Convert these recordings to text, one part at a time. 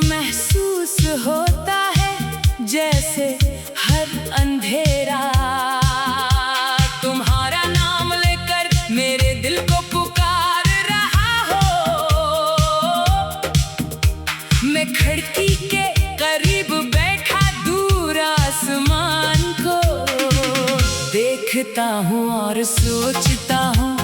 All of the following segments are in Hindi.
महसूस होता है जैसे हर अंधेरा तुम्हारा नाम लेकर मेरे दिल को पुकार रहा हो। मैं खिड़की के करीब बैठा दूर आसमान को देखता हूँ और सोचता हूँ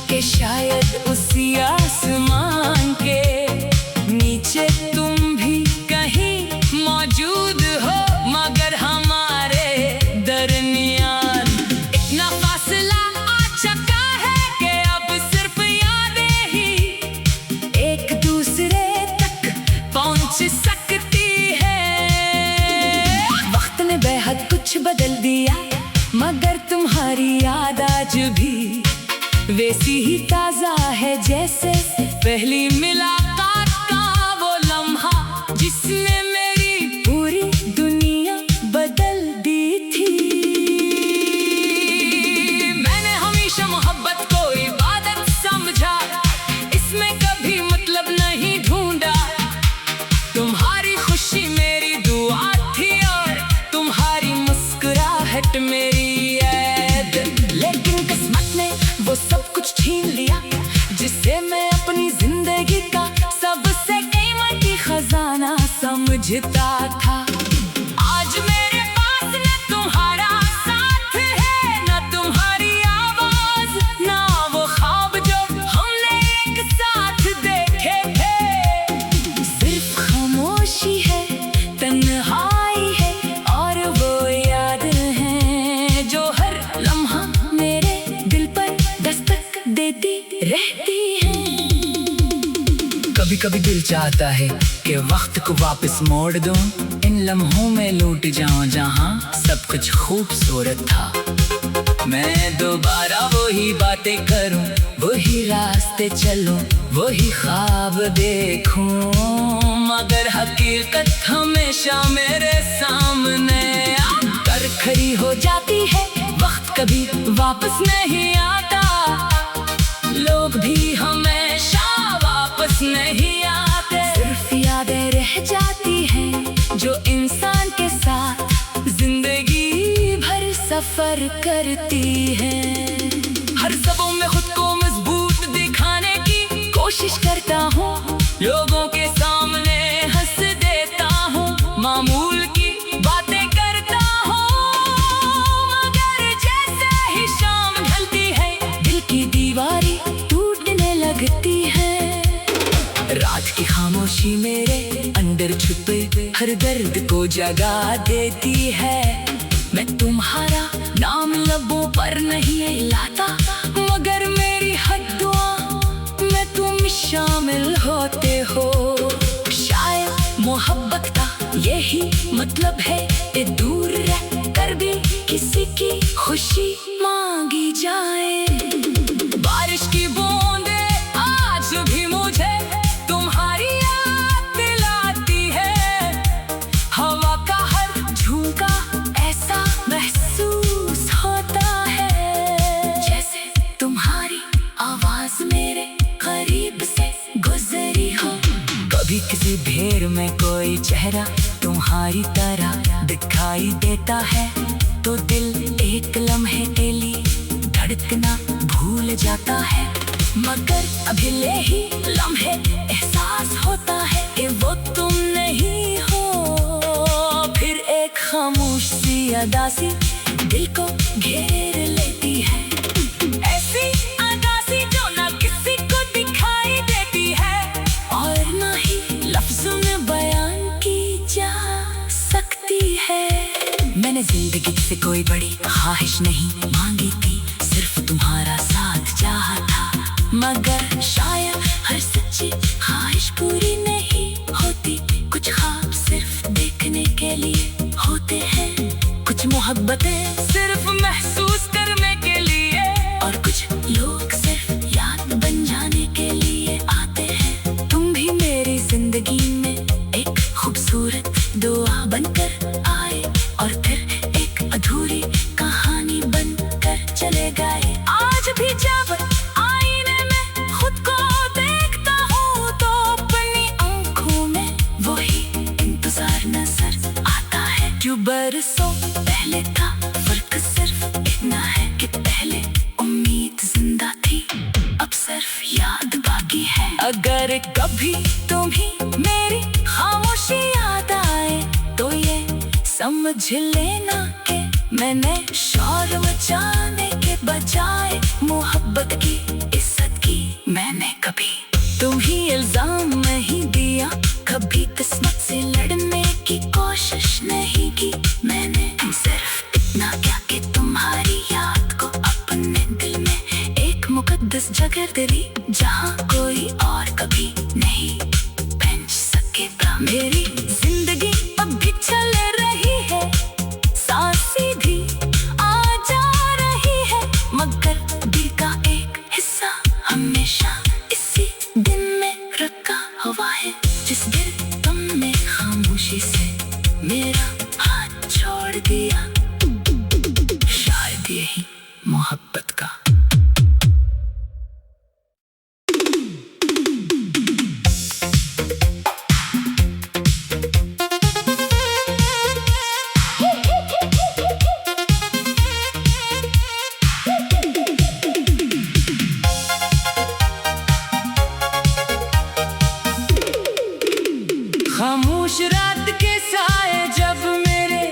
कि शायद उसी आसमान के नीचे तुम भी कहीं मौजूद हो, मगर हमारे दरमियान इतना फासला आ चुका है कि अब सिर्फ यादें ही एक दूसरे तक पहुंच सकती है। वक्त ने बेहद कुछ बदल दिया, मगर तुम्हारी याद आज भी वैसी ही ताजा है जैसे पहली मुलाकात का वो लम्हा जिसने मेरी पूरी दुनिया बदल दी थी। मैंने हमेशा मोहब्बत को इबादत समझा, इसमें कभी मतलब नहीं ढूंढा। तुम्हारी खुशी मेरी दुआ थी और तुम्हारी मुस्कुराहट मेरी याद, लेकिन किस्मत ने वो सब कुछ छीन लिया जिसे मैं अपनी जिंदगी का सबसे कीमती खजाना समझता था। आज मेरे पास न तुम्हारा साथ है, न तुम्हारी आवाज, ना वो ख्वाब जो हमने एक साथ देखे थे। सिर्फ खामोशी है, तन्हाई है और वो याद है जो हर लम्हा मेरे दिल पर दस्तक देती रहती है। कभी कभी दिल चाहता है कि वक्त को वापस मोड़ दूं, इन लम्हों में लौट जाऊं जहां सब कुछ खूबसूरत था। मैं दोबारा वही बातें करूं, वही रास्ते चलूं, वही ख्वाब देखूं, मगर हकीकत हमेशा मेरे सामने आकर खड़ी हो जाती है। वक्त कभी वापस नहीं आता, लोग भी हमेशा वापस नहीं आते। सिर्फ यादें रह जाती हैं जो इंसान के साथ जिंदगी भर सफर करती हैं। हर सबों में खुद को मजबूत दिखाने की कोशिश करता हूँ, लोगों के सामने हंस देता हूँ, मामूल की बातें करता हूँ, मगर जैसे ही शाम ढलती है दिल की दीवारें टूटने लगती है। रात की खामोशी मेरे अंदर छुपे हर दर्द को जगा देती है। मैं तुम्हारा नाम लबों पर नहीं लाता, मगर मेरी हर दुआ में तुम शामिल होते हो। शायद मोहब्बत का यही मतलब है कि दूर रह कर भी किसी की खुशी मांगी जाए। बारिश की बूंदें आज भी मुझे तुम्हारी याद दिलाती है। हवा का हर झोंका ऐसा महसूस होता है जैसे तुम्हारी आवाज मेरे करीब से गुजरी हो। कभी किसी भीड़ में कोई चेहरा तुम्हारी तरह दिखाई देता है तो दिल एक लम्हे के लिए धड़कना भूल जाता है, मगर अभी ही लम्हे एहसास होता है कि वो तुम नहीं हो। फिर एक खामोश सी अदासी दिल को घेर लेती है, ऐसी अदासी जो ना किसी को दिखाई देती है और ना ही लफ्ज़ों में बयान की जा सकती है। मैंने जिंदगी से कोई बड़ी ख्वाहिश नहीं मांगी थी, सिर्फ तुम्हारा साथ चाहा था, मगर शायद हर सच्ची ख्वाहिश पूरी नहीं होती। कुछ ख्वाब सिर्फ देखने के लिए होते हैं, कुछ मोहब्बतें सिर्फ महसूस करने के लिए, और कुछ लोग सिर्फ याद बन जाने के लिए आते हैं। तुम भी मेरी जिंदगी में एक खूबसूरत दुआ बनकर आए और फिर एक अधूरी कहानी बनकर चले गए। आज भी जब आईने में खुद को देखता हूँ तो अपनी आंखों में वही यूं बरसों पहले था, फर्क सिर्फ इतना है कि पहले उम्मीद जिंदा थी, अब सिर्फ याद बाकी है। अगर कभी तुम्हें मेरी खामोशी याद आए तो ये समझ लेना कि मैंने शोर मचाने के बजाय मोहब्बत की इज्जत की। मैंने कभी तुम्हें इल्जाम नहीं दिया, कभी किस्मत से लड़ने की कोशिश नहीं की। मैंने सिर्फ इतना क्या कि तुम्हारी याद को अपने दिल में एक मुकद्दस जगह दिली, जहाँ कोई और कभी नहीं पहुंच सकेगा। मेरी जिंदगी अब भी चल रही है, सांस सीधी आ जा रही है, मगर दिल का एक हिस्सा हमेशा इसी दिन में रखा हुआ है। जिस दिन तुमने खामोशी से मेरा हाथ छोड़ दिया, शायद यही मोहब्बत का खामोश रात के साए जब मेरे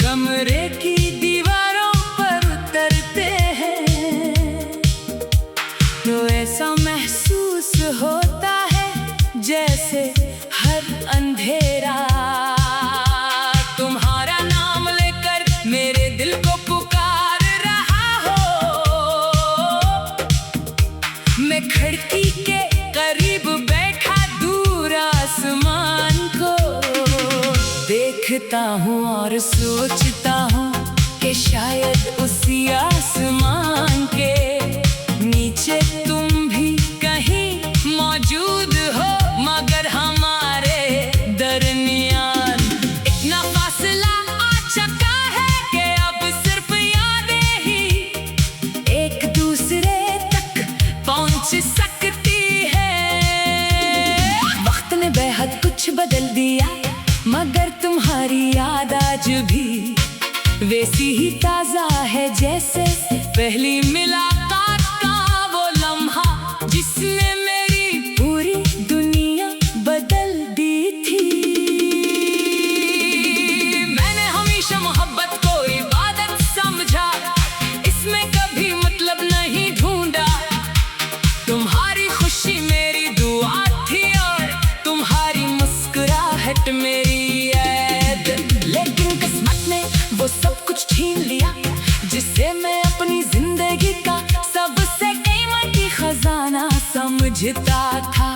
कमरे की दीवारों पर उतरते हैं, तो ऐसा महसूस होता है जैसे हर अंधेरा तुम्हारा नाम लेकर मेरे दिल को पुकार रहा हो। मैं खिड़की के करीब बैठा दूर आसमान को देखता हूँ और सोचता हूँ कि शायद उसी आसमान के नीचे तुम भी कहीं मौजूद हो, मगर हमारे दरमियान इतना फासला आ चुका है कि अब सिर्फ यादें ही एक दूसरे तक पहुंच सकती है। वक्त ने बेहद कुछ बदल दिया, मगर तुम्हारी याद आज भी वैसी ही ताजा है जैसे पहली मुलाकात का वो लम्हा, जिसने मेरी पूरी दुनिया बदल दी थी। मैंने हमेशा मोहब्बत को इबादत समझा, इसमें कभी मतलब नहीं ढूंढा। तुम्हारी खुशी मेरी दुआ थी और तुम्हारी मुस्कुराहट मेरी याद, लेकिन किस्मत ने वो सब कुछ छीन लिया जिससे मैं अपनी जिंदगी का सबसे कीमती खजाना समझता था।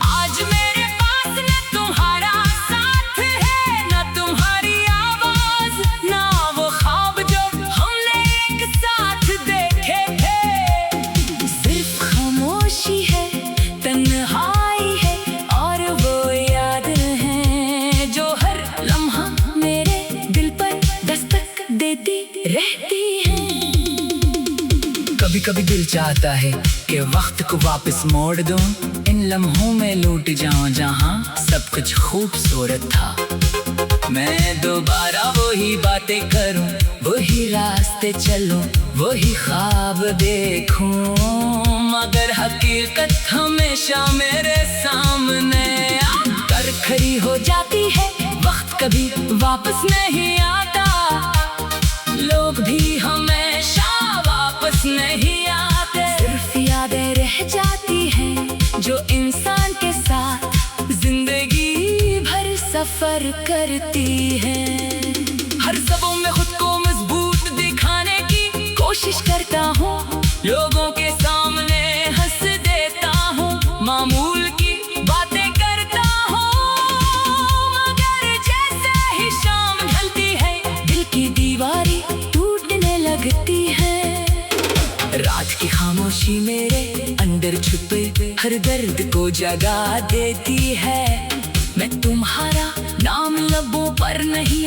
आज मेरे पास न तुम्हारा साथ है, न तुम्हारी आवाज, ना वो ख्वाब जो हमने एक साथ देखे थे। सिर्फ खामोशी है, तन्हाई है और वो याद है जो हर लम्हा मेरे दिल पर दस्तक देती रहती है। कभी कभी दिल चाहता है कि वक्त को वापस मोड़ दूं, इन लम्हों में लौट जाऊं जहां सब कुछ खूबसूरत था। मैं दोबारा वही बातें करूं, वही रास्ते चलूं, वही ख्वाब देखूं, मगर हकीकत हमेशा मेरे सामने कर खड़ी हो जाती है। वक्त कभी वापस नहीं आता, लोग भी हमेशा वापस नहीं आते, सिर्फ यादें रह जाती हैं जो इंसान के साथ जिंदगी भर सफर करती हैं। हर सबों में खुद को मजबूत दिखाने की कोशिश करता हूँ, लोगों के सामने हंस देता हूँ, मामूल की बातें करता हूँ, मगर जैसे ही शाम ढलती है दिल की दीवारें टूटने लगती है। रात की खामोशी मेरे अंदर छुपे हर दर्द को जगा देती है। मैं तुम्हारा नाम लबों पर नहीं